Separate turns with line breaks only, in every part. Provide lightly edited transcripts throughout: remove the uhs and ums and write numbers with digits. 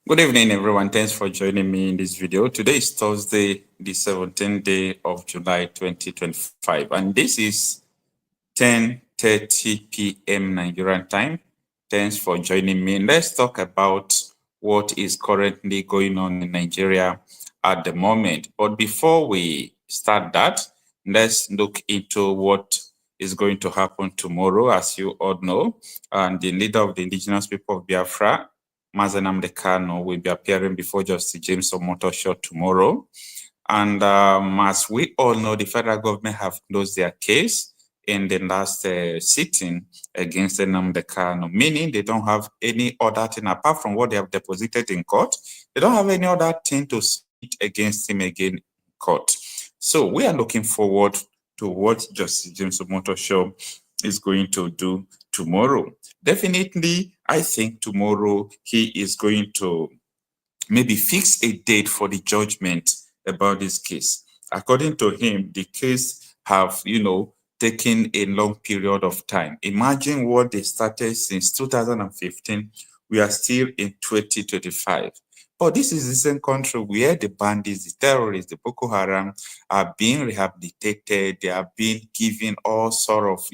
Good evening, everyone. Thanks for joining me in this video. Today is Thursday, the 17th day of July 2025, and this is 10:30 p.m. Nigerian time. Thanks for joining me. Let's talk about what is currently going on in Nigeria at the moment. But before we start that, let's look into what is going to happen tomorrow. As you all know, and the leader of the indigenous people of Biafra, Nnamdi Kanu, will be appearing before Justice James Omotosho tomorrow. And as we all know, the federal government have closed their case in the last sitting against Nnamdi Kanu, meaning they don't have any other thing apart from what they have deposited in court. They don't have any other thing to submit against him again in court. So we are looking forward to what Justice James Omotosho is going to do tomorrow. Definitely, I think tomorrow he is going to maybe fix a date for the judgment about this case. According to him, the case have, taken a long period of time. Imagine what they started since 2015. We are still in 2025. But this is the same country where the bandits, the terrorists, the Boko Haram are being rehabilitated. They are being given all sort of,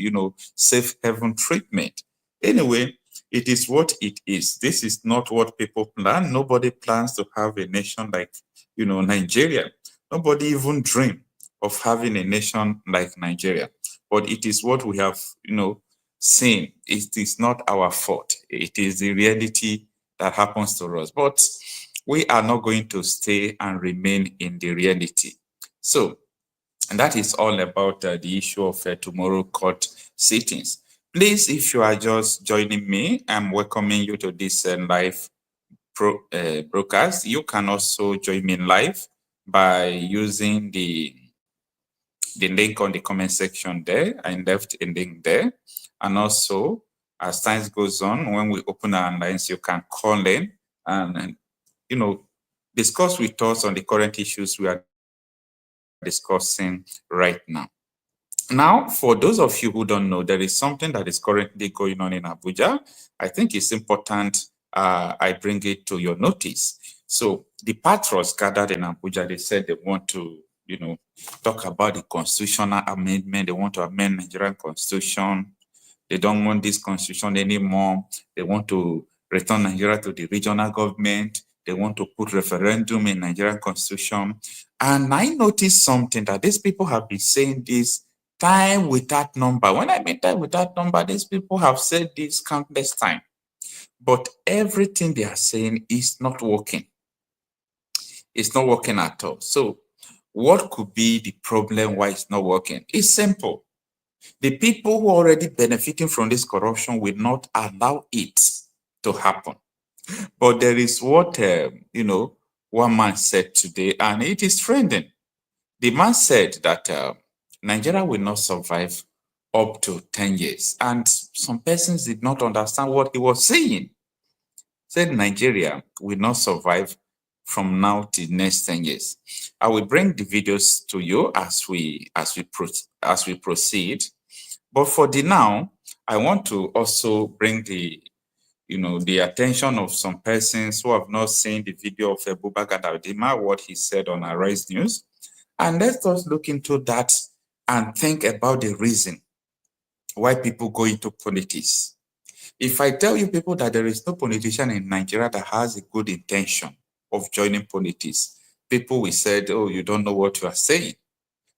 safe haven treatment. Anyway, it is what it is. This is not what people plan. Nobody plans to have a nation like, Nigeria. Nobody even dream of having a nation like Nigeria. But it is what we have, seen. It is not our fault. It is the reality that happens to us. But we are not going to stay and remain in the reality. So, and that is all about the issue of tomorrow court sittings. Please, if you are just joining me, I'm welcoming you to this live broadcast. You can also join me live by using the link on the comment section there. I left a link there. And also, as time goes on, when we open our lines, you can call in and discuss with us on the current issues we are discussing right now. Now, for those of you who don't know, there is something that is currently going on in Abuja. I think it's important I bring it to your notice. So the patrons gathered in Abuja, they said they want to, talk about the constitutional amendment. They want to amend Nigerian constitution. They don't want this constitution anymore. They want to return Nigeria to the regional government. They want to put referendum in Nigerian constitution. And I noticed something that these people have been saying this time without number. When I mean time without number, these people have said this countless times. But everything they are saying is not working. It's not working at all. So what could be the problem why it's not working? It's simple. The people who are already benefiting from this corruption will not allow it to happen. But there is what, one man said today, and it is trending. The man said that Nigeria will not survive up to 10 years. And some persons did not understand what he was saying. Said Nigeria will not survive from now to next 10 years. I will bring the videos to you as we proceed. But for the now, I want to also bring the attention of some persons who have not seen the video of Ebuka Obi, what he said on Arise News. And let us look into that and think about the reason why people go into politics. If I tell you people that there is no politician in Nigeria that has a good intention of joining politics, people will say, oh, you don't know what you are saying.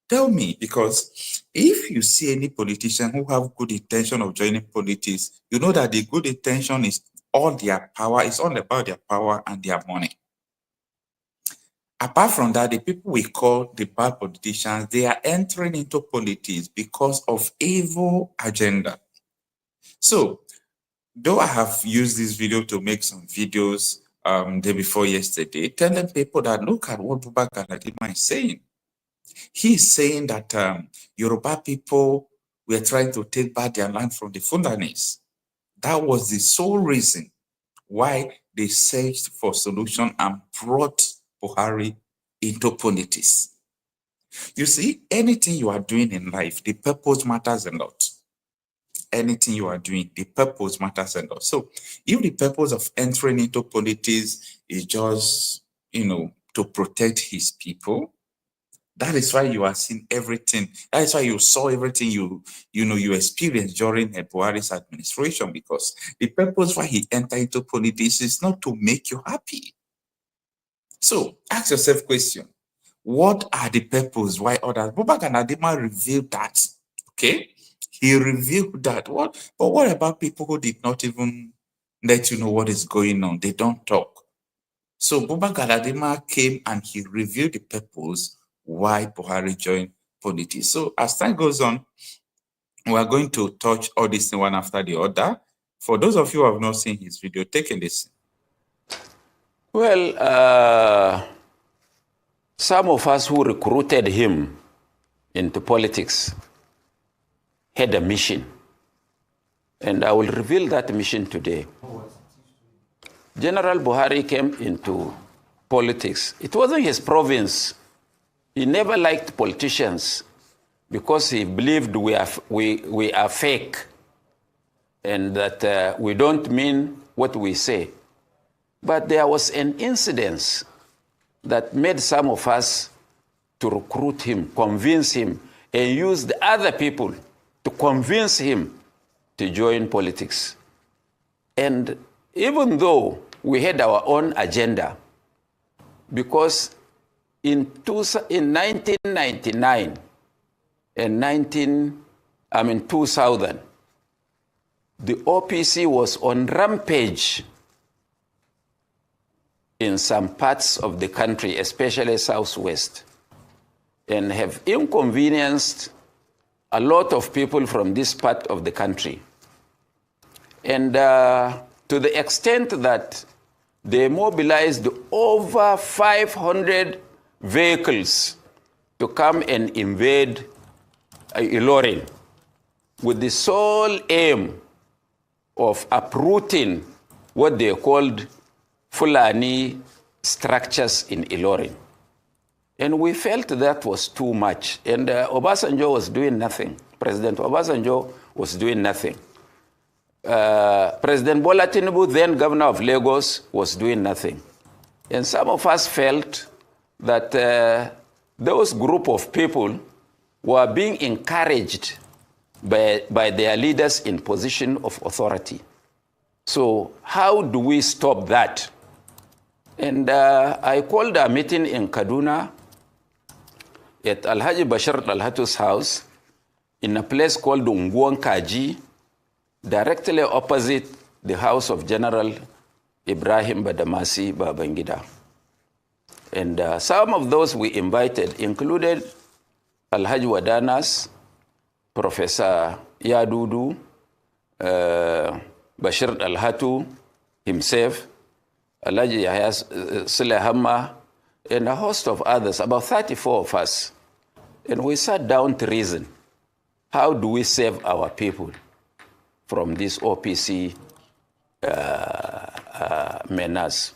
Tell me, because if you see any politician who have good intention of joining politics, you know that the good intention is all their power, it's all about their power and their money. Apart from that, the people we call the bad politicians, they are entering into politics because of evil agenda. So, though I have used this video to make some videos day before yesterday, telling people that look at what Ebuka Obi is saying. He's saying that Yoruba people were trying to take back their land from the Fulanis. That was the sole reason why they searched for solution and brought Buhari into politics. You see, anything you are doing in life, the purpose matters a lot. anything you are doing, the purpose matters a lot. So if the purpose of entering into politics is just, to protect his people, that is why you are seeing everything. That is why you saw everything you experienced during Buhari's administration, because the purpose why he entered into politics is not to make you happy. So ask yourself question: what are the purpose why others? Abubakar Galadima revealed that. Okay, he revealed that. But what about people who did not even let you know what is going on? They don't talk. So Abubakar Galadima came and he revealed the purpose why Buhari joined politics. So as time goes on, we are going to touch all these things one after the other. For those of you who have not seen his video, take a listen.
Well, some of us who recruited him into politics had a mission. And I will reveal that mission today. General Buhari came into politics. It wasn't his province. He never liked politicians because he believed we are fake and that we don't mean what we say. But there was an incident that made some of us to recruit him, convince him, and use the other people to convince him to join politics. And even though we had our own agenda, because in 1999 and 2000, the OPC was on rampage in some parts of the country, especially Southwest, and have inconvenienced a lot of people from this part of the country. And to the extent that they mobilized over 500 vehicles to come and invade Ilorin with the sole aim of uprooting what they called Fulani structures in Ilorin. And we felt that was too much. And Obasanjo was doing nothing. President Obasanjo was doing nothing. President Bola Tinubu, then governor of Lagos, was doing nothing. And some of us felt that those group of people were being encouraged by their leaders in position of authority. So how do we stop that? And I called a meeting in Kaduna at Alhaji Bashir Dalhatu's house in a place called Unguan Kaji, directly opposite the house of General Ibrahim Badamasi Babangida. And some of those we invited included Alhaji Wadanas, Professor Yadudu, Bashir Dalhatu himself, Alhaji Yahya Sulehama, and a host of others, about 34 of us. And we sat down to reason, how do we save our people from this OPC menace?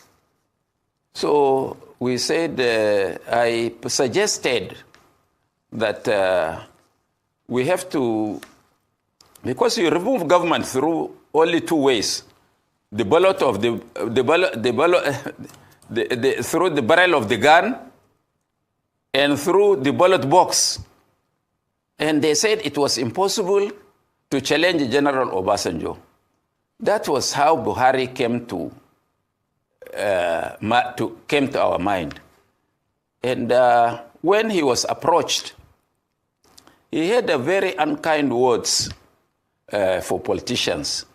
So we said, I suggested that we have to, because you remove government through only two ways, the ballot of through the barrel of the gun and through the ballot box. And they said it was impossible to challenge General Obasanjo. That was how Buhari came to our mind. And when he was approached, he had a very unkind words for politicians.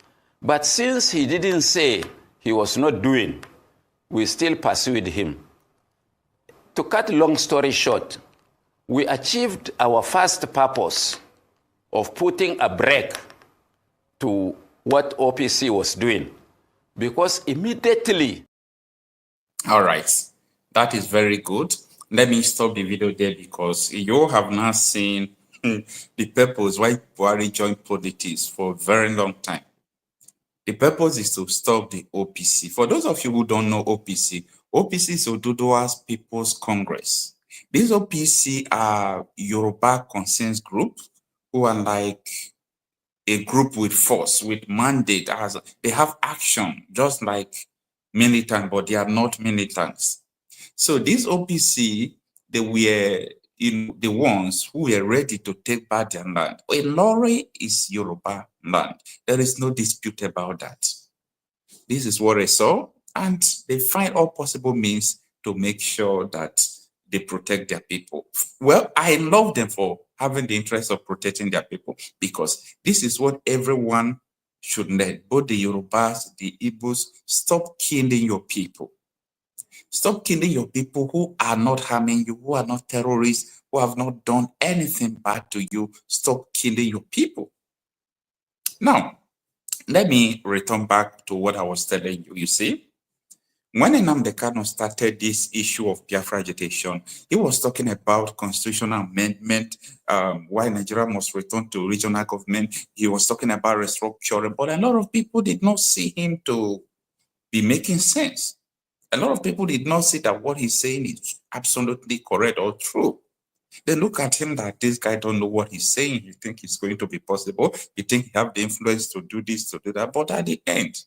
But since he didn't say he was not doing, we still pursued him. To cut long story short, we achieved our first purpose of putting a brake to what OPC was doing, because immediately.
All right, that is very good. Let me stop the video there, because you have now seen the purpose why Buhari joined politics for a very long time. The purpose is to stop the OPC. For those of you who don't know OPC is Oduduwa's People's Congress. These OPC are Yoruba consensus groups who are like a group with force, with mandate, as they have action, just like militant, but they are not militants. So this OPC, they were the ones who were ready to take back their land. Ilori is Yoruba land. There is no dispute about that. This is what I saw, and they find all possible means to make sure that they protect their people. Well, I love them for having the interest of protecting their people, because this is what everyone should learn. Both the Yorubas, the Igbos, stop killing your people. Stop killing your people who are not harming you, who are not terrorists, who have not done anything bad to you. Stop killing your people. Now, let me return back to what I was telling you. You see, when Nnamdi Kanu started this issue of Biafra agitation, he was talking about constitutional amendment, why Nigeria must return to regional government. He was talking about restructuring, but a lot of people did not see him to be making sense. A lot of people did not see that what he's saying is absolutely correct or true. They look at him that this guy don't know what he's saying. You think it's going to be possible. You think he have the influence to do this, to do that. But at the end,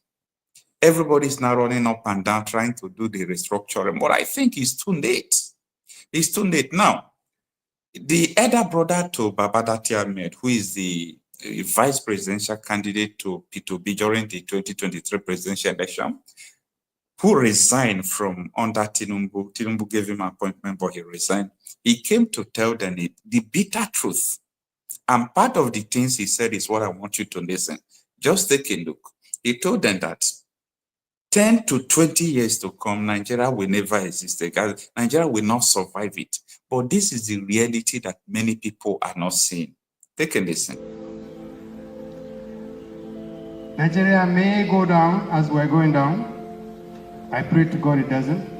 everybody's now running up and down trying to do the restructuring. But I think it's too late. It's too late now. The elder brother to Babadati Almhed, who is the vice presidential candidate to P2B during the 2023 presidential election, who resigned from under Tinubu. Tinubu gave him an appointment, but he resigned. He came to tell them the bitter truth. And part of the things he said is what I want you to listen. Just take a look. He told them that 10 to 20 years to come, Nigeria will never exist again. Nigeria will not survive it. But this is the reality that many people are not seeing. Take a listen.
Nigeria may go down as we're going down. I pray to God it doesn't.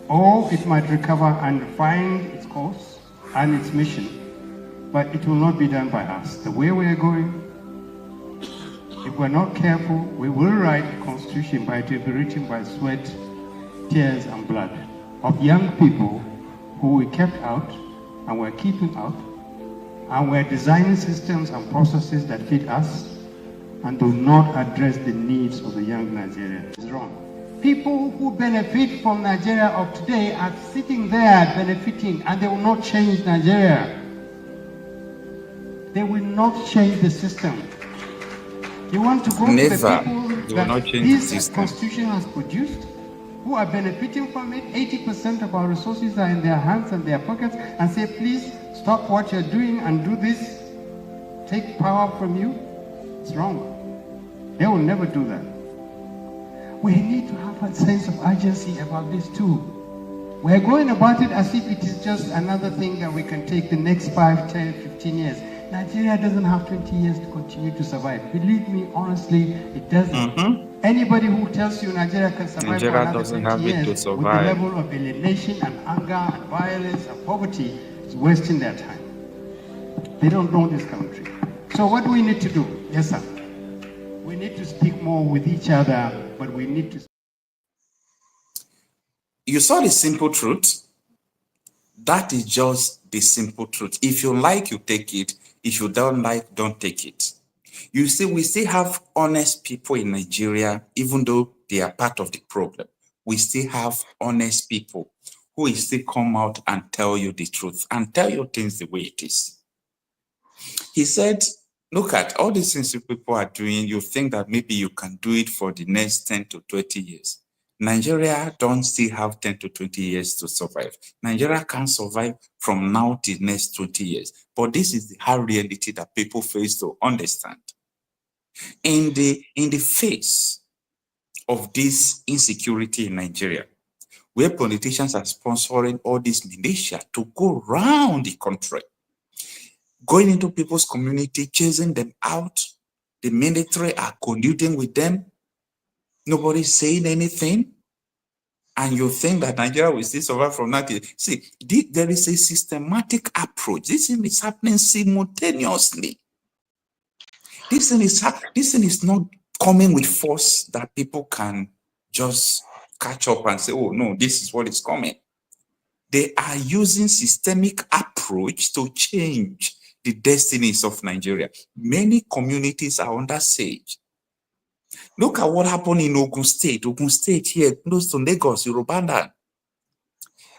Or it might recover and find its course and its mission. But it will not be done by us. The way we are going, if we're not careful, we will write the Constitution, but it will be written by sweat, tears, and blood of young people who we kept out and we're keeping out, and we're designing systems and processes that fit us and do not address the needs of the young Nigerian. It's wrong. People who benefit from Nigeria of today are sitting there benefiting, and they will not change Nigeria. They will not change the system. You want to go to the people that this constitution has produced, who are benefiting from it, 80% of our resources are in their hands and their pockets, and say, please stop what you're doing and do this, take power from you? It's wrong. They will never do that. We need to have a sense of urgency about this too. We're going about it as if it is just another thing that we can take the next 5, 10, 15 years. Nigeria doesn't have 20 years to continue to survive. Believe me, honestly, it doesn't. Anybody who tells you Nigeria can survive for another 20 years with the level of alienation and anger and violence and poverty is wasting their time. They don't know this country. So what do we need to do? Yes, sir. We need to speak more with each other, but we need to...
You saw the simple truth. That is just the simple truth. If you like, you take it. If you don't like, don't take it. You see, we still have honest people in Nigeria, even though they are part of the problem. We still have honest people who will still come out and tell you the truth and tell you things the way it is. He said, look at all these things people are doing. You think that maybe you can do it for the next 10 to 20 years. Nigeria don't still have 10 to 20 years to survive. Nigeria can't survive from now to the next 20 years. But this is the hard reality that people face to understand. In the face of this insecurity in Nigeria, where politicians are sponsoring all this militia to go around the country, going into people's community, chasing them out, the military are colluding with them, nobody's saying anything, and you think that Nigeria will still survive from that. See, there is a systematic approach. This thing is happening simultaneously. This thing is not coming with force that people can just catch up and say, oh no, this is what is coming. They are using systemic approach to change the destinies of Nigeria. Many communities are under siege. Look at what happened in Ogun State. Ogun State here, close to Lagos, Yoruba.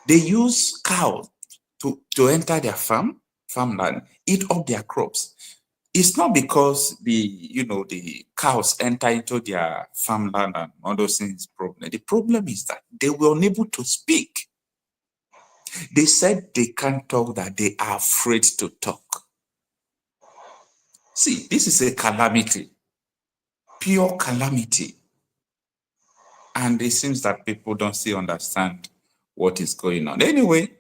They use cows to enter their farmland, eat up their crops. It's not because the cows enter into their farmland and all those things problem. The problem is that they were unable to speak. They said they can't talk, that they are afraid to talk. See, this is a calamity, pure calamity. And it seems that people don't still understand what is going on. Anyway,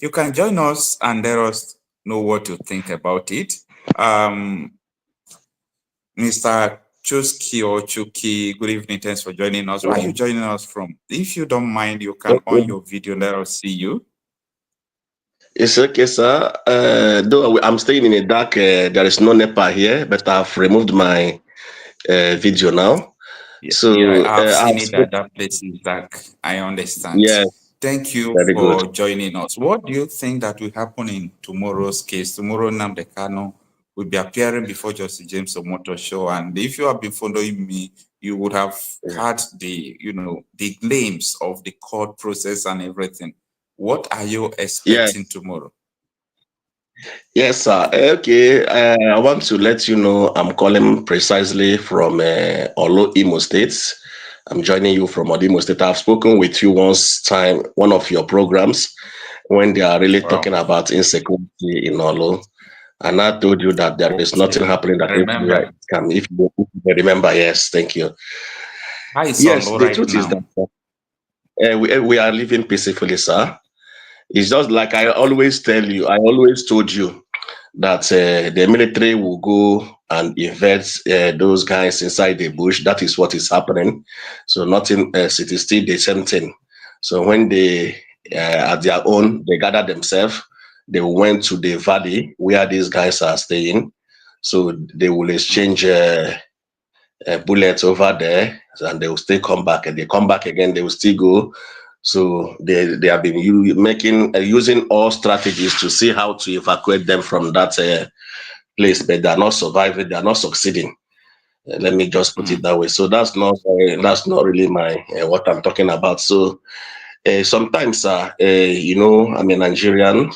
you can join us and let us know what you think about it. Mr. Chuski or Chuki, good evening. Thanks for joining us. Where are you joining us from? If you don't mind, you can on your video, let us see you.
It's okay, sir. Though I'm staying in a dark, there is no NEPA here, but I've removed my video now. So
I've seen it that place is dark. I understand.
Yeah.
Thank you for joining us. What do you think that will happen in tomorrow's case? Tomorrow, Nnamdi Kanu will be appearing before Justice James Omoto show. And if you have been following me, you would have had the glimpse of the court process and everything. What are you expecting tomorrow?
Yes, sir. Okay. I want to let you know I'm calling precisely from Olo, Imo State. I'm joining you from Imo State. I've spoken with you one of your programs, when they are really talking about insecurity in Olo. And I told you that there is nothing happening that can, if you remember. Yes, thank you. Yes, the truth is that we are living peacefully, sir. It's just like I always tell you, I always told you that the military will go and invest those guys inside the bush. That is what is happening. So nothing, it is still the same thing. So when they, at their own, they gather themselves, they went to the valley where these guys are staying. So they will exchange bullets over there, and they will still come back, and they come back again, they will still go. So they have been using all strategies to see how to evacuate them from that place, but they are not surviving, they are not succeeding. Let me just put it that way. So that's not really my what I'm talking about. So sometimes, I'm a Nigerian.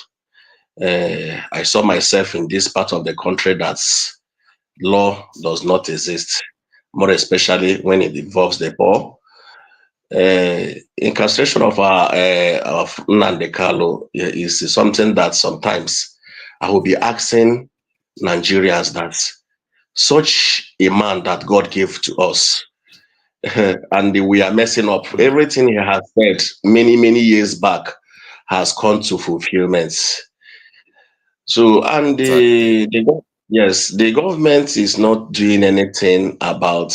I saw myself in this part of the country that law does not exist, more especially when it involves the poor. Incarceration of Nnamdi Kanu is something that sometimes I will be asking Nigerians, that such a man that God gave to us, and we are messing up. Everything he has said many years back has come to fulfillment. So, and the government is not doing anything about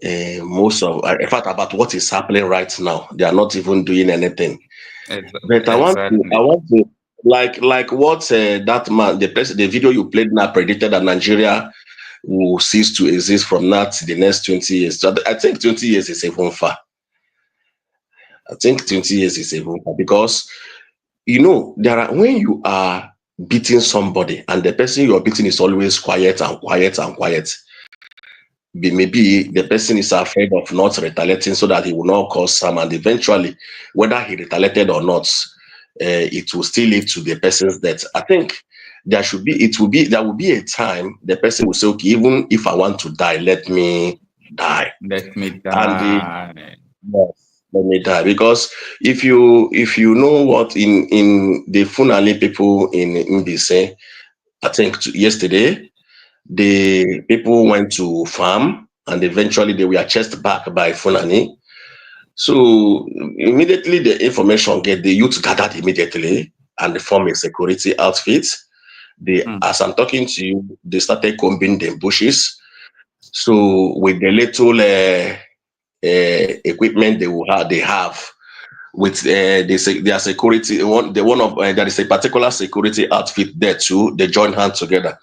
in fact, about what is happening right now. They are not even doing anything. But I want to like what that man, the video you played now, predicted that Nigeria will cease to exist from now to the next 20 years. So I think 20 years is even far. Because when you are beating somebody and the person you are beating is always quiet, maybe the person is afraid of not retaliating so that he will not cause harm, and eventually, whether he retaliated or not, it will still lead to the person's death. I think there will be a time the person will say, okay, even if I want to die, let me die.
Let me die.
Let me die. Because if you know what, in the Fulani people in Mbise, I think yesterday, the people went to farm and eventually they were chased back by Fulani. So immediately the information the youth gathered immediately and they formed a security outfit. As I'm talking to you, they started combing the bushes. So with the little equipment they have with their security, there is a particular security outfit there too. They join hands together.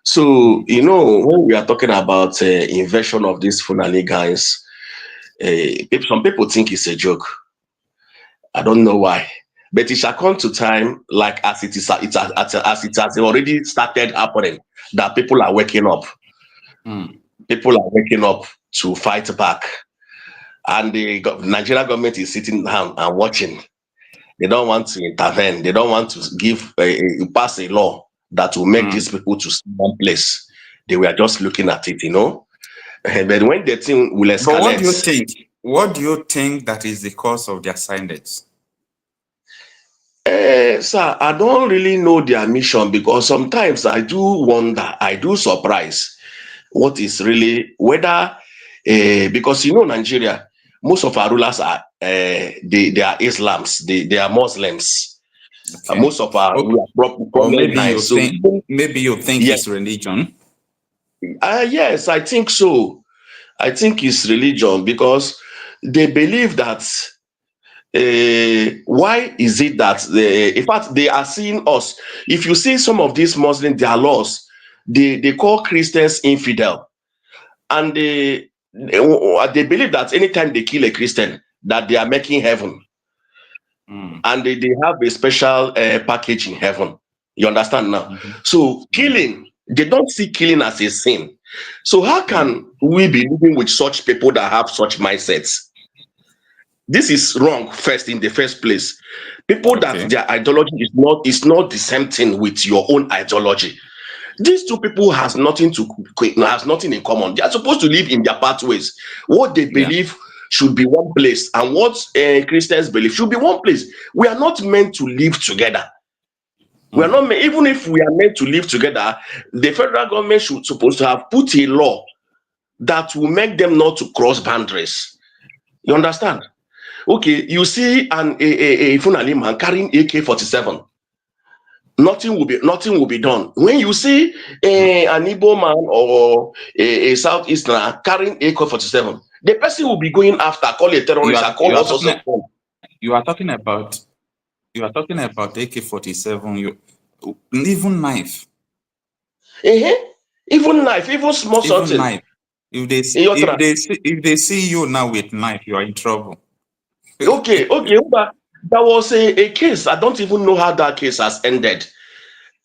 So, when we are talking about invasion of these Fulani guys, some people think it's a joke. I don't know why. But it shall come to time, like as it is, as it has already started happening, that people are waking up. People are waking up to fight back, and the Nigerian government is sitting down and watching. They don't want to intervene. They don't want to pass a law that will make these people to stay in one place. They were just looking at it, But when the thing will escalate,
but what do you think? What do you think that is the cause of their silence?
Sir, I don't really know their mission, because sometimes I do wonder, I do surprise what is really, whether because Nigeria, most of our rulers are they are Islams, they are Muslims.
Okay.
Most of our rulers
or maybe you
so
think
yes,
it's religion.
yes, I think so. I think it's religion, because they believe that why is it that in fact they are seeing us. If you see some of these Muslims, their laws, they call Christians infidel, and they believe that anytime they kill a Christian, that they are making heaven, and they have a special package in heaven. You understand now? So killing, they don't see killing as a sin. So how can we be living with such people that have such mindsets? This is wrong first, in the first place. People that their ideology is not the same thing with your own ideology. These two people has nothing in common. They are supposed to live in their pathways. What they believe should be one place, and what Christians believe should be one place. We are not meant to live together. We are not even if we are meant to live together, the federal government should supposed to have put a law that will make them not to cross boundaries. You understand? Okay, you see a Funali man carrying AK-47. Nothing will be done. When you see an Igbo man or a Southeasterner carrying AK-47, the person will be going after, call a terrorist, call all sorts of things.
You are talking about AK-47. Even knife.
Even knife, even small something.
Knife. If they see you now with knife, you are in trouble.
Okay, but there was a case. I don't even know how that case has ended.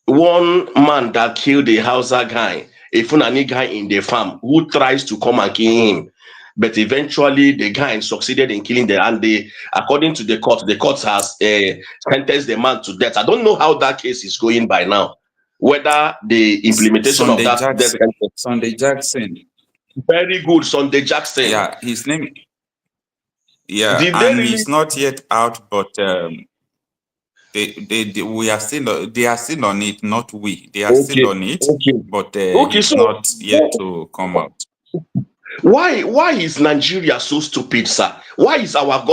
One man that killed a Hausa guy, a Fulani guy in the farm, who tries to come and kill him, but eventually the guy succeeded in killing the, and according to the court has sentenced the man to death. I don't know how that case is going by now. Whether the implementation of that death sentence.
Sunday Jackson.
Very good, Sunday Jackson.
Yeah, his name. Yeah, and he's not yet out, but they are still on it. Not we. They are still on it, but it's not yet to come out.
Why is Nigeria so stupid, sir? Why is our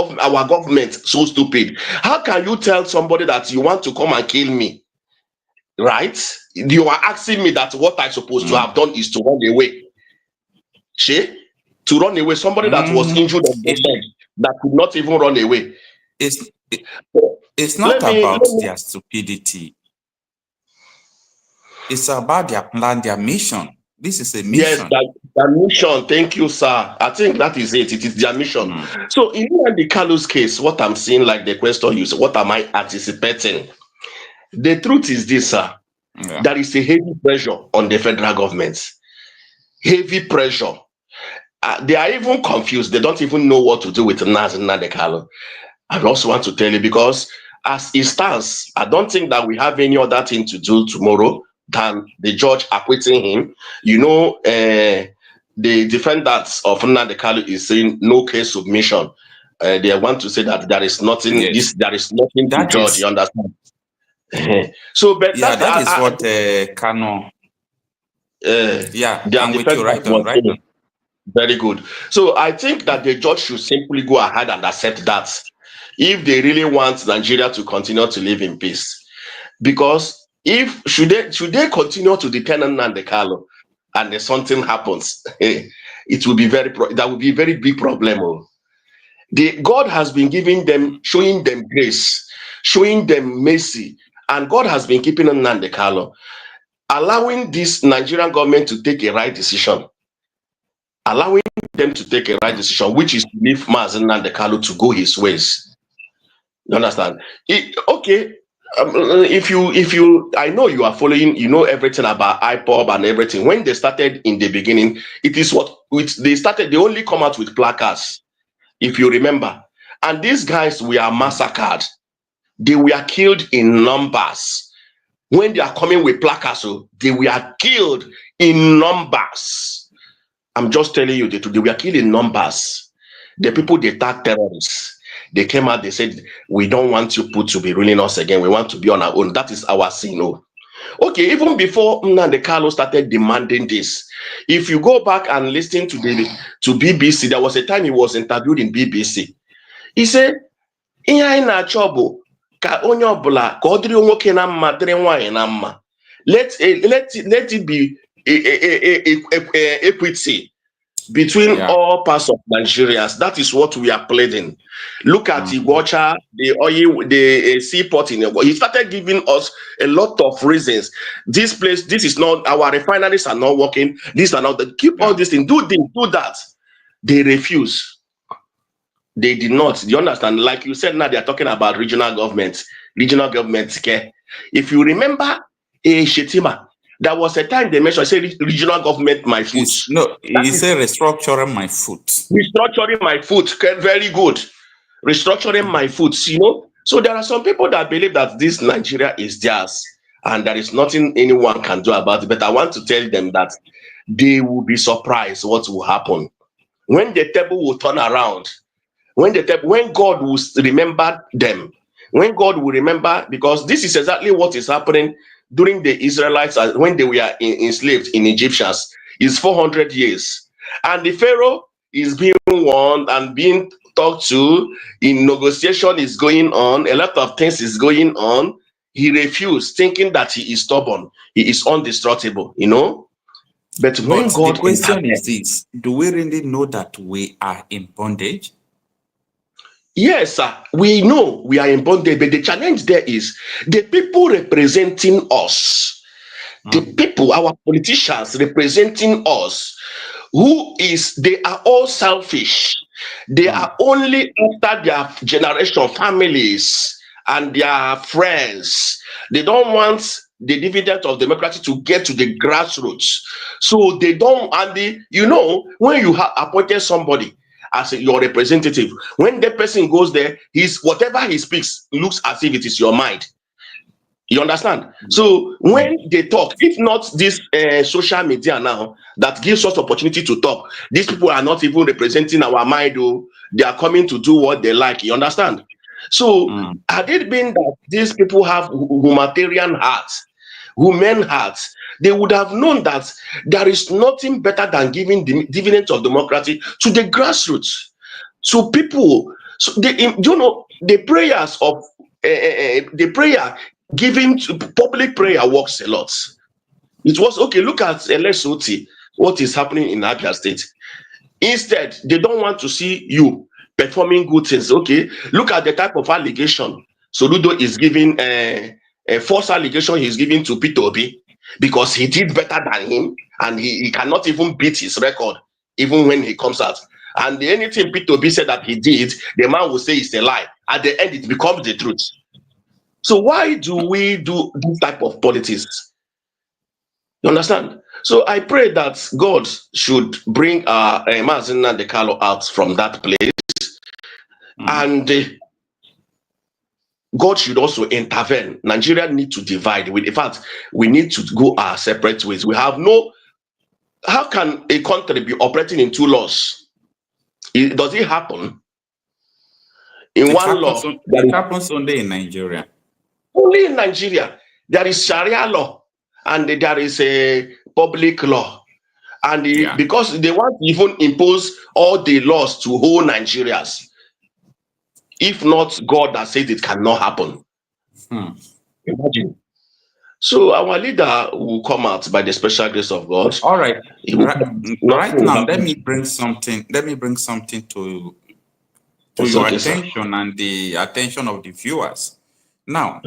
government so stupid? How can you tell somebody that you want to come and kill me? Right? You are asking me that what I'm supposed to have done is to run away. To run away. Somebody that was injured on the bed, that could not even run away.
It's not about their stupidity. It's about their plan, their mission. This is a mission.
Yes, their mission. Thank you, sir. I think that is it. It is their mission. So in Nnamdi Kanu's case, what I'm seeing, like the question you said, what am I anticipating? The truth is this, sir. Yeah. There is a heavy pressure on the federal government. Heavy pressure. They are even confused. They don't even know what to do with Nnamdi Kanu. I also want to tell you, because as it stands, I don't think that we have any other thing to do tomorrow than the judge acquitting him. The defendants of Nnamdi Kanu is saying no case submission. They want to say that there is nothing. Yes. There is nothing to judge. You understand? So, but
yeah, that is what Kanu. I'm with you right on.
Very good. So I think that the judge should simply go ahead and accept that, if they really want Nigeria to continue to live in peace. Because if should they continue to detain Nnamdi Kanu and then something happens, it will be that will be a very big problem. God has been giving them, showing them grace, showing them mercy, and God has been keeping Nnamdi Kanu, allowing this Nigerian government to take a right decision. Allowing them to take a right decision, which is to leave Mazen Nnamdi Kanu to go his ways. You understand? Okay. If you, I know you are following, you know everything about ipob and everything. When they started in the beginning, it is what they started. They only come out with placards, if you remember. And these guys were massacred. They were killed in numbers. When they are coming with placards, so they were killed in numbers. I'm just telling you the truth. They were killed in numbers. The people they tag terrorists. They came out, they said, we don't want you people to be ruling us again. We want to be on our own. That is our sin. Oh. Okay, even before Nnamdi Kanu started demanding this, if you go back and listen to BBC, there was a time he was interviewed in BBC. He said, ihe anyị na-achọ bụ ka onye ọbụla ka ọ dịrị nwoke na mma dịrị nwaanyị na mma. Let it be equity between all parts of Nigerians. That is what we are pleading. Look at Igbo, the oil, the seaport in Igbo. He started giving us a lot of reasons. This place, this is not, our refineries are not working. These are not, keep all this thing, do this, do that. They refuse. They did not. Do you understand? Like you said, now they are talking about regional governments. Regional governments care. If you remember, Shetima, there was a time they mentioned, I said, regional government, my foot.
No, he said restructuring my foot.
Restructuring my foot, very good. Restructuring my foot, you know. So there are some people that believe that this Nigeria is theirs and there is nothing anyone can do about it. But I want to tell them that they will be surprised what will happen. When the table will turn around, when God will remember them, when God will remember, because this is exactly what is happening during the Israelites when they were enslaved in Egyptians. Is 400 years, and the Pharaoh is being warned and being talked to. In negotiation is going on, a lot of things is going on. He refused, thinking that he is stubborn, he is indestructible, you know. But when God,
the question is this: do we really know that we are in bondage?
Yes, sir. We know we are in bondage, but the challenge there is the people representing us, the people, our politicians representing us, they are all selfish. They are only after their generation, families, and their friends. They don't want the dividend of democracy to get to the grassroots. So they don't, and you know, when you have appointed somebody as your representative, when the person goes there, whatever he speaks looks as if it is your mind. You understand? So when they talk, if not this social media now that gives us opportunity to talk, these people are not even representing our mind. They are coming to do what they like. You understand? So had it been that these people have humanitarian hearts, human hearts, they would have known that there is nothing better than giving the dividends of democracy to the grassroots, to people. So you know, the prayers of the prayer giving to public prayer works a lot. It was okay. Look at Lesotho, what is happening in Abia State. Instead, they don't want to see you performing good things. Okay, look at the type of allegation Soludo is giving, a false allegation he's giving to Peter Obi, because he did better than him and he cannot even beat his record even when he comes out. And anything Peter Obi said that he did, the man will say it's a lie. At the end, it becomes the truth. So why do we do this type of politics? You understand? So I pray that God should bring Nnamdi Kanu out from that place, and God should also intervene. Nigeria need to divide. In fact, we need to go our separate ways. We have no. How can a country be operating in two laws? Does it happen? In one law,
it happens only in Nigeria.
Only in Nigeria, there is Sharia law and there is a public law. And because they want to even impose all the laws to whole Nigerians. If not, God has said it cannot happen. Imagine. So our leader will come out by the special grace of God.
All right. Right now, let me bring something to your attention and the attention of the viewers. Now,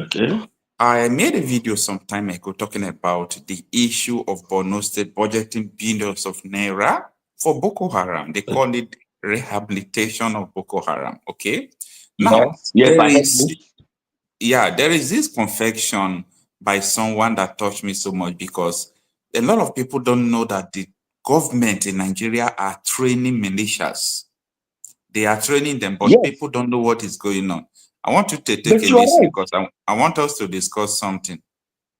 I made a video some time ago talking about the issue of Borno State budgeting billions of naira for Boko Haram. They call it rehabilitation of Boko Haram. Okay. Now,
Yes,
there
I heard
is,
you.
yeah, there is this confection by someone that touched me so much, because a lot of people don't know that the government in Nigeria are training militias. They are training them, but
Yes,
people don't know what is going on. I want you to take
but
a
you are
listen,
right.
because I want us to discuss something.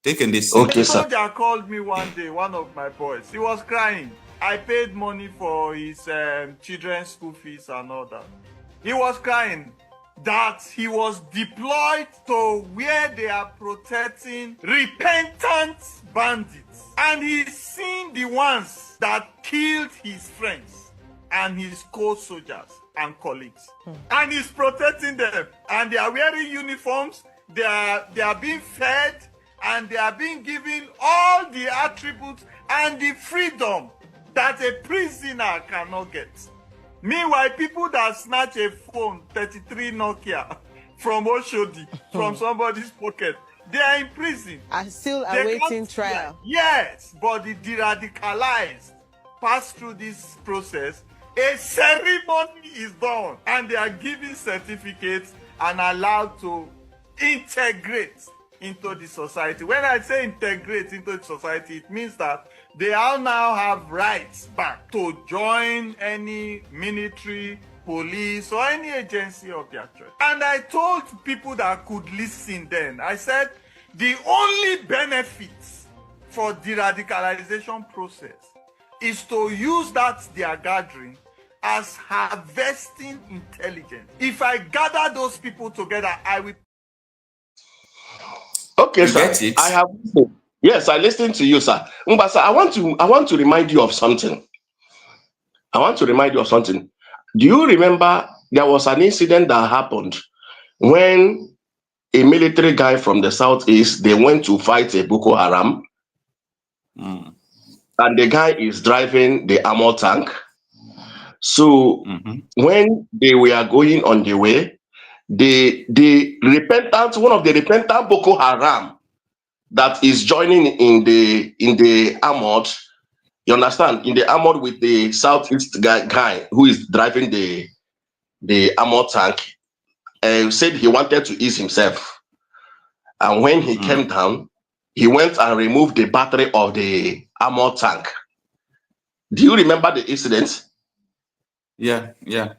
Take a listen.
Okay,
A
sir.
soldier called me one day, one of my boys. He was crying. I paid money for his children's school fees and all that. He was crying that he was deployed to where they are protecting repentant bandits. And he's seen the ones that killed his friends and his co-soldiers and colleagues. And he's protecting them. And they are wearing uniforms. They are being fed, and they are being given all the attributes and the freedom that a prisoner cannot get. Meanwhile, people that snatch a phone, 33 Nokia, from Oshodi, from somebody's pocket, they are in prison.
Are still
They
awaiting
can't-
trial.
Yes, but the de-radicalized pass through this process. A ceremony is done, and they are given certificates and allowed to integrate into the society. When I say integrate into the society, it means that they all now have rights back to join any military, police, or any agency of their choice. And I told people that could listen then, I said, the only benefits for the radicalization process is to use that they are gathering as harvesting intelligence. If I gather those people together, I will.
Okay,
You
sir.
get it?
I have listened. Yes, I listened to you, sir. But sir, I want to remind you of something. Do you remember there was an incident that happened when a military guy from the southeast, they went to fight a Boko Haram,
Mm.
and the guy is driving the armor tank. So
Mhm.
when they were going on the way, one of the repentant Boko Haram that is joining in the armored, you understand, in the armored with the southeast guy who is driving the armor tank, said he wanted to ease himself. And when he came down, he went and removed the battery of the armor tank. Do you remember the incident?
Yeah, yeah.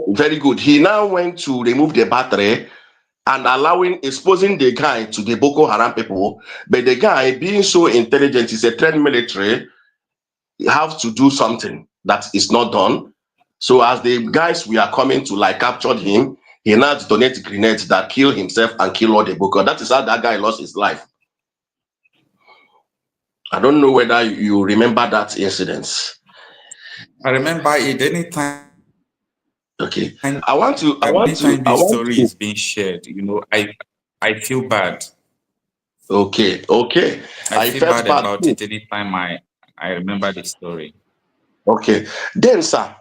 Very good. He now went to remove the battery and exposing the guy to the Boko Haram people. But the guy, being so intelligent, he's a trained military, have to do something that is not done. So as the guys we are coming to like captured him, he now detonated grenades that kill himself and kill all the Boko. That is how that guy lost his life. I don't know whether you remember that incident.
I remember it anytime.
Okay. I want to
This story is being shared, I feel bad.
Okay.
I
I
feel
felt
bad
bad
about
too.
it anytime I remember the story.
Okay. Then, sir,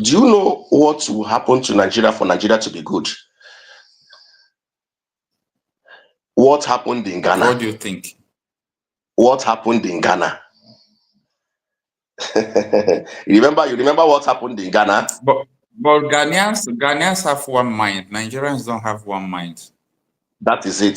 do you know what will happen to Nigeria for Nigeria to be good? What happened in Ghana?
What do you think?
What happened in Ghana? You remember what happened in Ghana?
But Ghanaians have one mind. Nigerians don't have one mind.
That is it.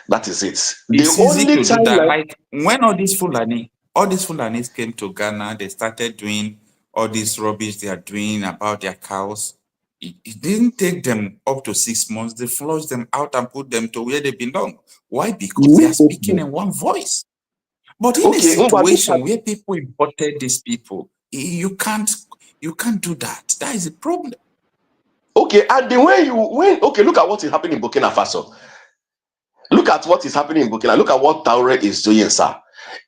The
It's easy
only
to do
time
that. Like when all these Fulanis came to Ghana, they started doing all this rubbish they are doing about their cows. It didn't take them up to 6 months. They flushed them out and put them to where they belong. Why? Because they are speaking in one voice. But in a
okay,
situation where people imported these people, you can't do that. That is a problem.
okay, and the way look at what is happening in Burkina Faso. Look at what is happening in Burkina. Look at what Sowore is doing, sir.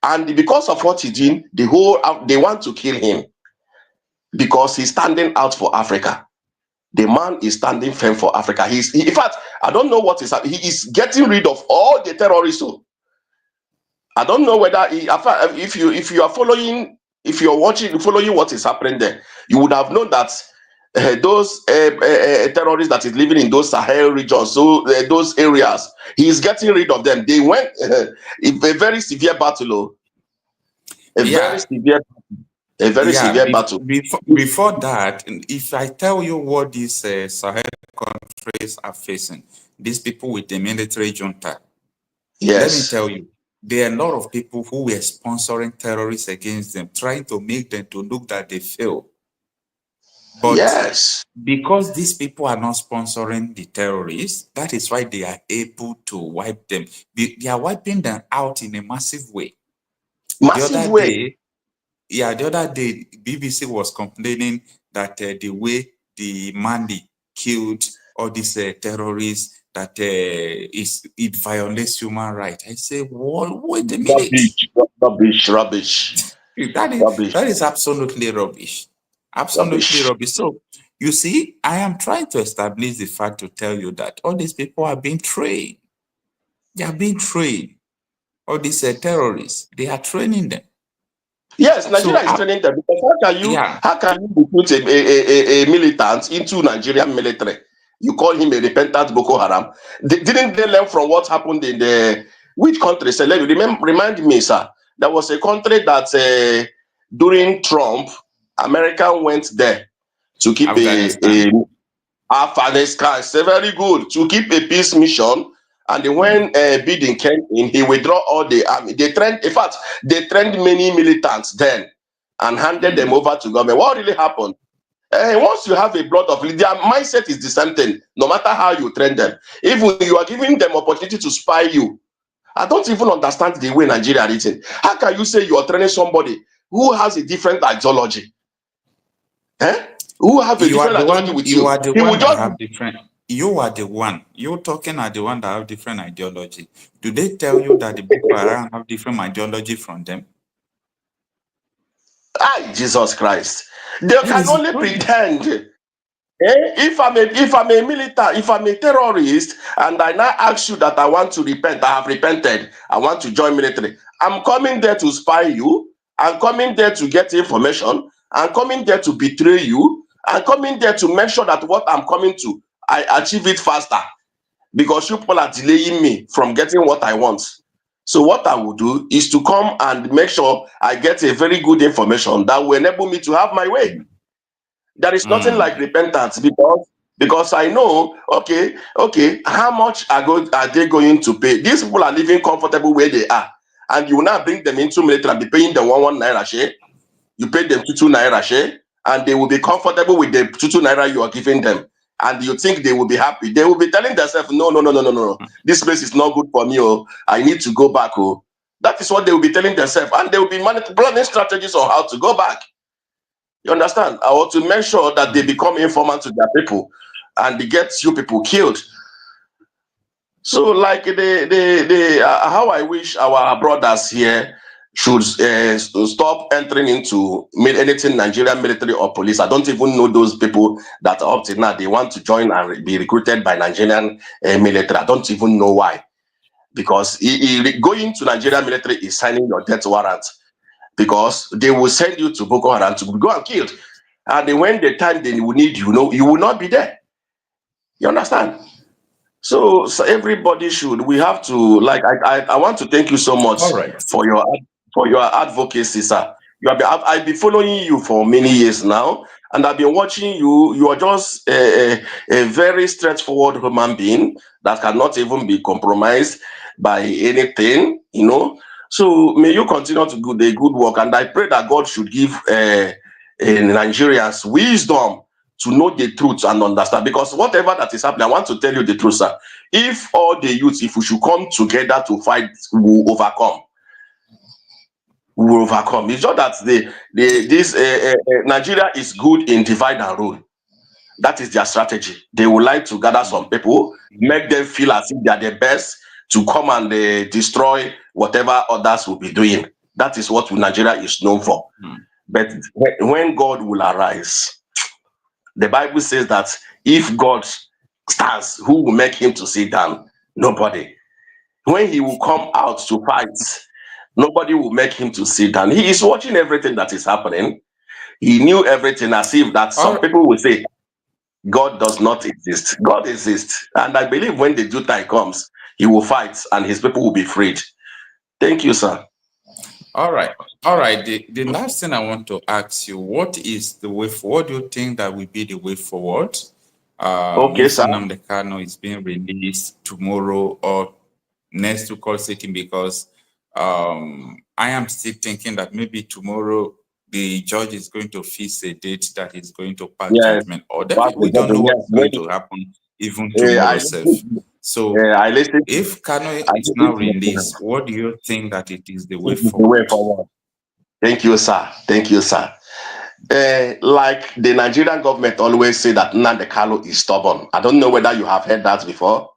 And because of what he's doing, they want to kill him because he's standing out for Africa. The man is standing firm for Africa. In fact, I don't know what is happening. He is getting rid of all the terrorists. I don't know whether if you are following, if you're following what is happening there, you would have known that those terrorists that is living in those Sahel regions, so those areas, he is getting rid of them. They went a very severe battle, very severe battle.
Before that, if I tell you what this Sahel countries are facing. These people with the military junta.
Yes.
Let me tell you, there are a lot of people who were sponsoring terrorists against them, trying to make them to look that they fail. But
yes.
because these people are not sponsoring the terrorists, that is why they are able to wipe them. They are wiping them out in a massive way.
Massive way.
The other day, BBC was complaining that the way the Mali killed all these terrorists, that it violates human rights. I say, well, wait a minute.
Rubbish.
That is absolutely rubbish. Absolutely rubbish. So, you see, I am trying to establish the fact to tell you that all these people are being trained. They are being trained. All these terrorists, they are training them.
Yes, Nigeria is training them, because how can you recruit a militant into Nigerian military? You call him a repentant Boko Haram. Didn't they learn from what happened in which country? So remind me, sir. There was a country that during Trump, America went there to keep Afghanistan. It's very good to keep a peace mission. And when Biden came in, he withdraw all the army. They trained many militants then and handed them over to government. What really happened? Once you have a blood of their mindset is the same thing, no matter how you train them. If you are giving them opportunity to spy you, I don't even understand the way Nigeria is written. How can you say you are training somebody who has a different ideology? Who have a different ideology with you?
You are the one that have different. You are the one. You talking are the one that have different ideology. Do they tell you that the Boko Haram have different ideology from them?
Jesus Christ! They can only pretend. If I'm a militant, if I'm a terrorist, and I now ask you that I want to repent, I have repented, I want to join military. I'm coming there to spy you. I'm coming there to get information. I'm coming there to betray you. I'm coming there to make sure that what I'm coming to, I achieve it faster, because you people are delaying me from getting what I want. So what I will do is to come and make sure I get a very good information that will enable me to have my way. There is nothing like repentance, because I know, okay, how much are they going to pay? These people are living comfortable where they are, and you will now bring them into military and be paying them 1 naira share. You pay them 2 naira share, and they will be comfortable with the 2 naira you are giving them. And you think they will be happy? They will be telling themselves, no. This place is not good for me. Oh, I need to go back. Oh, that is what they will be telling themselves, and they will be planning strategies on how to go back. You understand? I want to make sure that they become informant to their people, and they get you people killed. So, like how I wish our brothers here should stop entering into anything Nigerian military or police. I don't even know those people that are up to now. They want to join and be recruited by Nigerian military. I don't even know why. Because going to Nigerian military is signing your death warrant. Because they will send you to Boko Haram to go and kill. And when the time they will need you, you will not be there. You understand? So everybody should. We have to, like, I want to thank you so much for your advocacy, sir. I've been following you for many years now, and I've been watching you. You are just a very straightforward human being that cannot even be compromised by anything, So may you continue to do the good work, and I pray that God should give Nigerians wisdom to know the truth and understand. Because whatever that is happening, I want to tell you the truth, sir. If all the youths, if we should come together to fight, we will overcome. We will overcome. It's just that Nigeria is good in divide and rule. That is their strategy. They would like to gather some people, make them feel as if they are the best, to come and destroy whatever others will be doing. That is what Nigeria is known for. But when God will arise, the Bible says that if God stands, who will make him to sit down? Nobody. When he will come out to fight, nobody will make him to sit down. He is watching everything that is happening. He knew everything, as if that some people will say, God does not exist. God exists. And I believe when the due time comes, he will fight and his people will be freed. Thank you, sir.
All right. The last thing I want to ask you, what is the way forward? What do you think that will be the way forward
Okay,
if
sir.
Nnamdi Kanu is being released tomorrow or next week or sitting, because I am still thinking that maybe tomorrow the judge is going to fix a date that is going to pass judgment, or we don't know what's going to happen even tomorrow. So
I listened.
if Kanu is now released, what do you think that it is the way forward?
Thank you, sir. Thank you, sir. Like the Nigerian government always say that Nnamdi Kanu is stubborn. I don't know whether you have heard that before.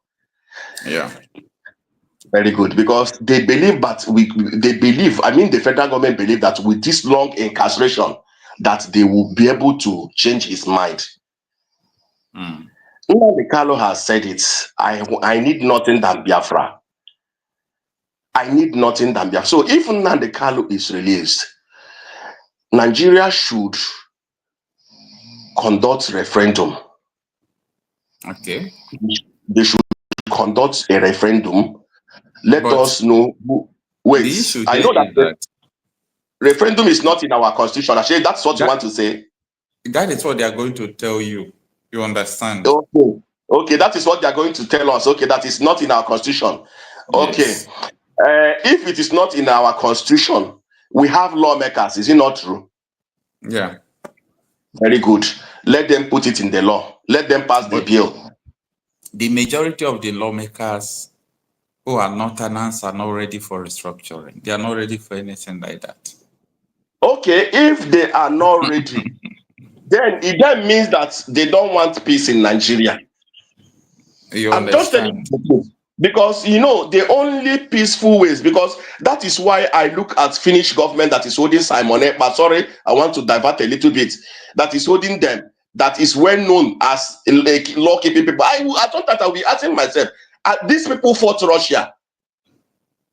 Yeah.
Very good, because they believe that the federal government believe that with this long incarceration, that they will be able to change his mind. Nnamdi Kanu has said it. I need nothing than Biafra. I need nothing than Biafra. So if Nnamdi Kanu is released, Nigeria should conduct referendum.
Okay.
They should conduct a referendum. Let us know who. Wait,
the issue
I know that referendum is not in our constitution. Actually, that's what you want to say.
That is what they are going to tell you. You understand?
Okay, that is what they are going to tell us. Okay, that is not in our constitution. Okay.
Yes.
If it is not in our constitution, we have lawmakers. Is it not true?
Yeah.
Very good. Let them put it in the law. Let them pass the bill.
The majority of the lawmakers who are Northerners are not ready for restructuring. They are not ready for anything like that.
Okay, if they are not ready, then it means that they don't want peace in Nigeria. I'm just telling you, because the only peaceful ways, because that is why I look at Finnish government that is holding Simon Ekpa. Sorry, I want to divert a little bit. That is holding them. That is well known as like law-keeping people. I thought that I'll be asking myself, these people fought Russia.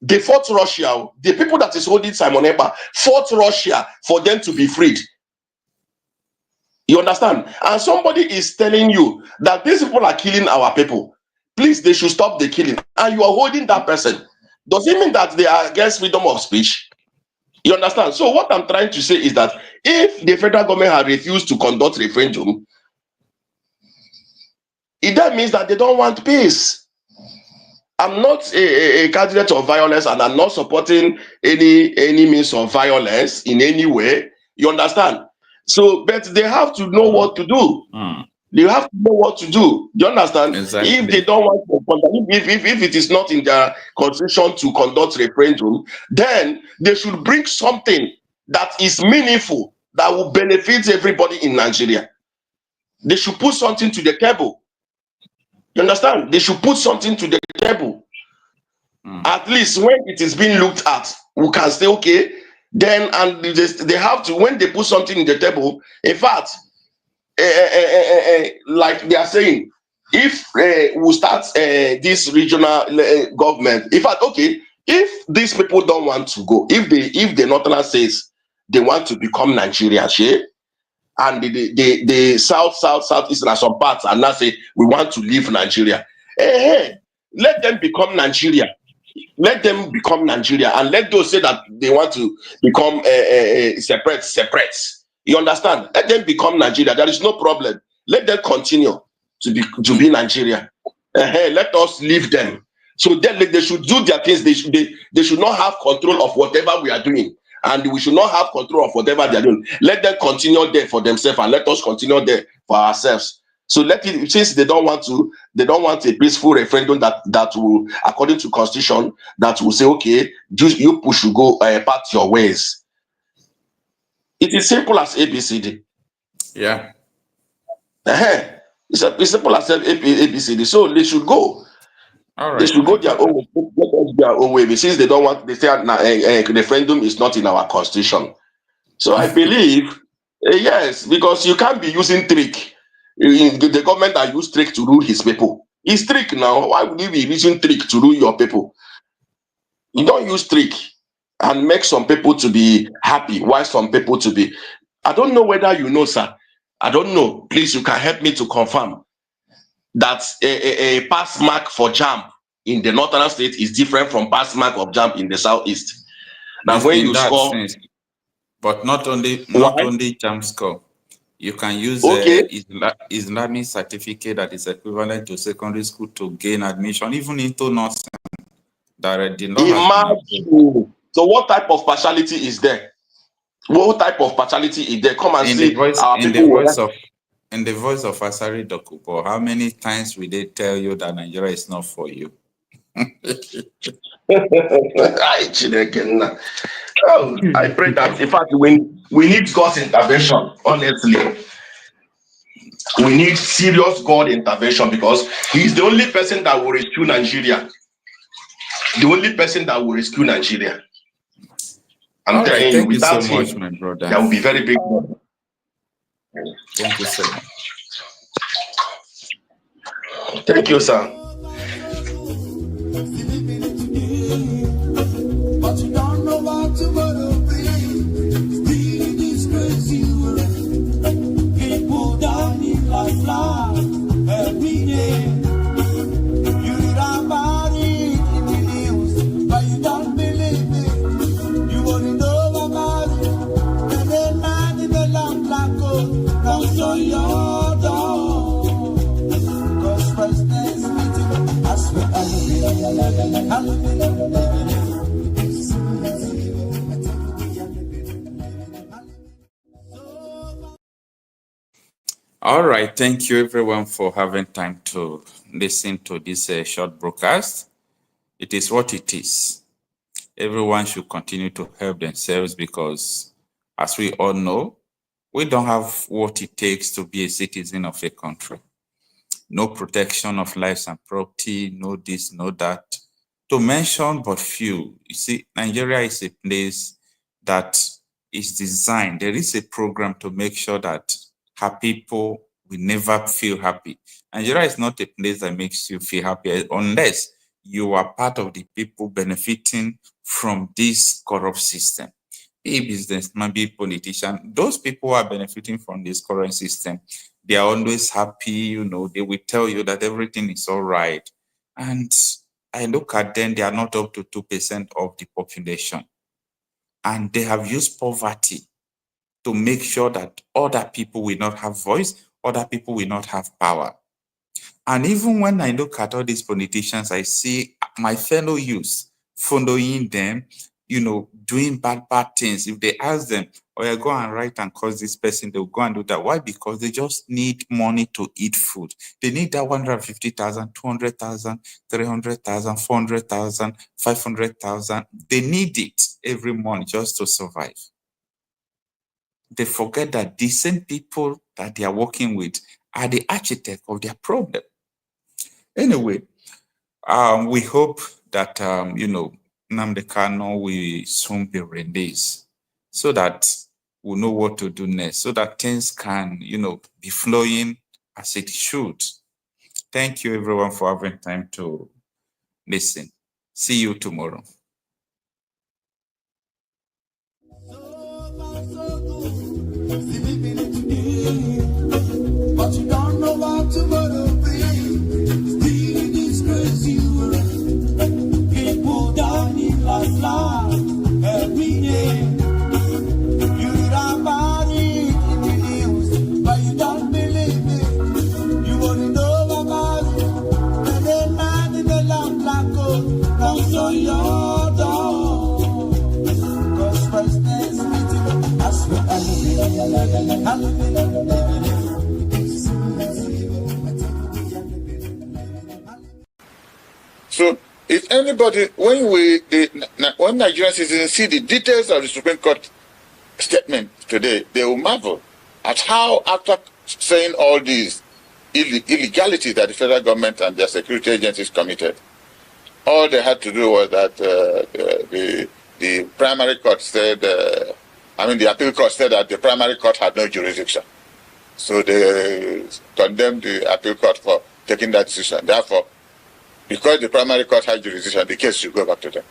They fought Russia. The people that is holding Simon Ekpa fought Russia for them to be freed. You understand? And somebody is telling you that these people are killing our people. Please, they should stop the killing. And you are holding that person. Does it mean that they are against freedom of speech? You understand? So what I'm trying to say is that if the federal government has refused to conduct referendum, that means that they don't want peace. I'm not a candidate of violence, and I'm not supporting any means of violence in any way. You understand? So, but they have to know what to do. They have to know what to do. Do you understand?
Exactly.
If they don't want to, if it is not in their constitution to conduct referendum, then they should bring something that is meaningful, that will benefit everybody in Nigeria. They should put something to the table. You understand? They should put something to the table. At least when it is being looked at, we can say, okay, then, and they have to, when they put something in the table, in fact, like they are saying, if we start this regional government, in fact, okay, if these people don't want to go, if the Northern says they want to become Nigerian, and the southeast and some parts and now say we want to leave Nigeria, let them become Nigeria. Let them become Nigeria, and let those say that they want to become separate. You understand? Let them become Nigeria. There is no problem. Let them continue to be Nigeria. Let us leave them. So then they should do their things. They should not have control of whatever we are doing, and we should not have control of whatever they are doing. Let them continue there for themselves, and let us continue there for ourselves. So let it, since they don't want a peaceful referendum that will, according to constitution, that will say, okay, you should go part your ways. It is simple as ABCD.
Yeah.
It's simple as ABCD. So they should go. All right. They should go their own way. Let us their own way. Since they don't want, they say referendum is not in our constitution. So I believe, yes, because you can't be using trick. The government that use trick to rule his people. It's trick now. Why would you be using trick to rule your people? You don't use trick and make some people to be happy, while some people to be. I don't know whether you know, sir. I don't know. Please, you can help me to confirm that a pass mark for JAMB in the northern state is different from pass mark of JAMB in the southeast. Now, when you score,
but not only JAMB score. You can use
Okay.
Islamic certificate that is equivalent to secondary school to gain admission, even into nursing. The law has been approved.
Imagine. So what type of partiality is there? What type of partiality is there? Come and
In the
see
voice,
our
in the
people.
voice of Asari Dokubo, how many times will they tell you that Nigeria is not for you?
Oh, I pray that, in fact, we need God's intervention, honestly. We need serious God intervention because He's the only person that will rescue Nigeria. The only person that will rescue Nigeria. I'm
All right,
telling you,
thank you so
without
much,
Him,
my brother.
there will be very big.
Thank you so much.
Thank you, sir.
But you don't know what tomorrow brings. Still this crazy world. People dying like flies every day. You read about it in the news, but you don't believe it. You only know about it. And then man in the lamp black coat comes on your door. Cause President's meeting, I swear I love it.
All right, thank you everyone for having time to listen to this short broadcast. It is what it is. Everyone should continue to help themselves because, as we all know, we don't have what it takes to be a citizen of a country. No protection of lives and property, no this, no that. To mention but few, you see, Nigeria is a place that is designed. There is a program to make sure that her people will never feel happy. Nigeria is not a place that makes you feel happy unless you are part of the people benefiting from this corrupt system. Be businessman, be politician, those people who are benefiting from this current system, they are always happy, they will tell you that everything is all right. And I look at them, they are not up to 2% of the population. And they have used poverty to make sure that other people will not have voice, other people will not have power. And even when I look at all these politicians, I see my fellow youths following them, doing bad things. If they ask them, oh, go and write and cause this person, they'll go and do that. Why? Because they just need money to eat food. They need that 150,000, 200,000, 300,000, 400,000, 500,000. They need it every month just to survive. They forget that the same people that they are working with are the architect of their problem. Anyway, we hope that, Nnamdi Kanu will soon be released so that we'll know what to do next, so that things can, be flowing as it should. Thank you, everyone, for having time to listen. See you tomorrow.
But you don't know what tomorrow brings. Still this crazy world. People dying like flies every day. You read about it in the news, but you don't believe it. You only know about it. And then man in the lamp black coat comes on your door. Cause President's meeting, I swear I love it.
So, if anybody, when Nigerian citizens see the details of the Supreme Court statement today, they will marvel at how, after saying all these illegality that the federal government and their security agencies committed, all they had to do was that the primary court said, the appeal court said that the primary court had no jurisdiction. So they condemned the appeal court for taking that decision. Therefore, because the primary court had jurisdiction, the case should go back to them.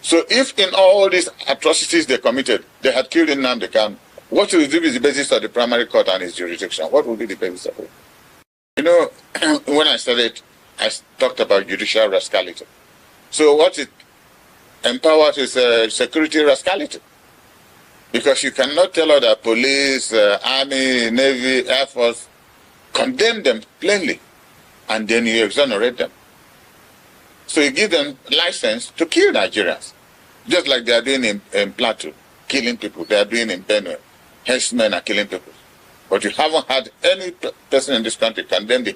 So if in all these atrocities they committed, they had killed Nnamdi Kanu, what will be the basis of the primary court and its jurisdiction? What will be the basis of it? When I studied, I talked about judicial rascality. So what it empowers is security rascality.
Because you cannot tell other police, army, navy, air force, condemn them plainly, and then you exonerate them. So you give them license to kill Nigerians, just like they are doing in Plateau, killing people. They are doing in Benue. Herdsmen are killing people. But you haven't had any person in this country condemn the